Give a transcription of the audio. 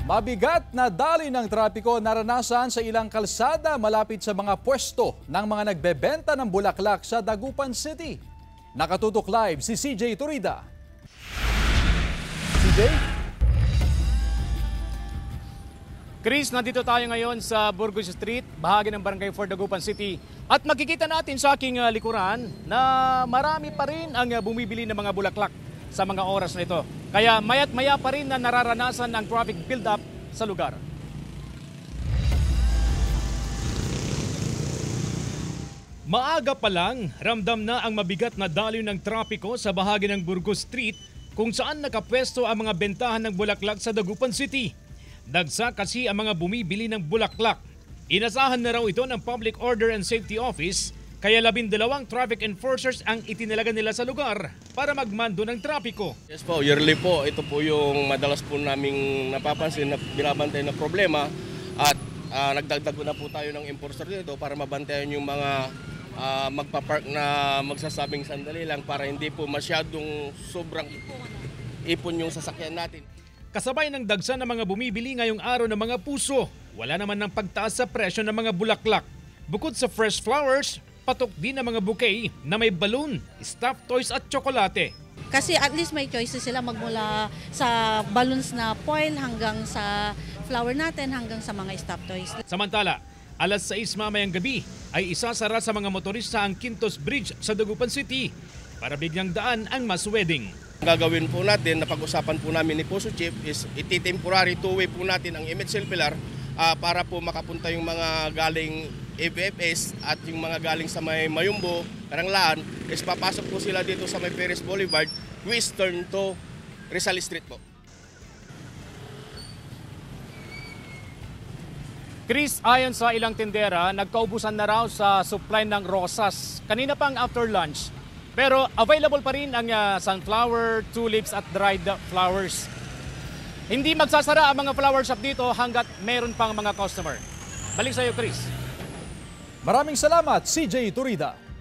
Mabigat na daloy ng trapiko naranasan sa ilang kalsada malapit sa mga pwesto ng mga nagbebenta ng bulaklak sa Dagupan City. Nakatutok live si CJ Turida. CJ? Chris, nandito tayo ngayon sa Burgos Street, bahagi ng Barangay 4 Dagupan City. At makikita natin sa aking likuran na marami pa rin ang bumibili ng mga bulaklak sa mga oras na ito. Kaya maya't maya pa rin na nararanasan ang traffic build-up sa lugar. Maaga pa lang, ramdam na ang mabigat na daloy ng trapiko sa bahagi ng Burgos Street kung saan nakapwesto ang mga bentahan ng bulaklak sa Dagupan City. Dagsa kasi ang mga bumibili ng bulaklak. Inasahan na raw ito ng Public Order and Safety Office, kaya 12 traffic enforcers ang itinalaga nila sa lugar para magmando ng trapiko. Yes po, yearly po. Ito po yung madalas po naming napapansin na binabantay na problema at nagdagdag na po tayo ng enforcer dito para mabantayan yung mga magpapark na magsasabing sandali lang para hindi po masyadong sobrang ipon yung sasakyan natin. Kasabay ng dagsa ng mga bumibili ngayong araw ng mga puso, wala naman ng pagtaas sa presyo ng mga bulaklak. Bukod sa fresh flowers, patok din ang mga bouquet na may balloon, stuffed toys at tsokolate. Kasi at least may choices sila magmula sa balloons na foil hanggang sa flower natin hanggang sa mga stuffed toys. Samantala, alas 6 mamayang gabi ay isasara sa mga motorista ang Quintos Bridge sa Dagupan City para bigyang daan ang mass wedding. Ang gagawin po natin, napag-usapan po namin ni Poso Chief is iti-temporary two-way po natin ang MHL Pilar para po makapunta yung mga galing FFS at yung mga galing sa may Mayumbo, Karanglaan, is papasok po sila dito sa may Perez Boulevard, western to Rizal Street po. Chris, ayon sa ilang tindera, nagkaubusan na raw sa supply ng rosas. Kanina pang after lunch. Pero available pa rin ang sunflower, tulips at dried flowers. Hindi magsasara ang mga flower shop dito hanggat meron pang mga customer. Balik sa iyo, Chris. Maraming salamat, CJ Turida.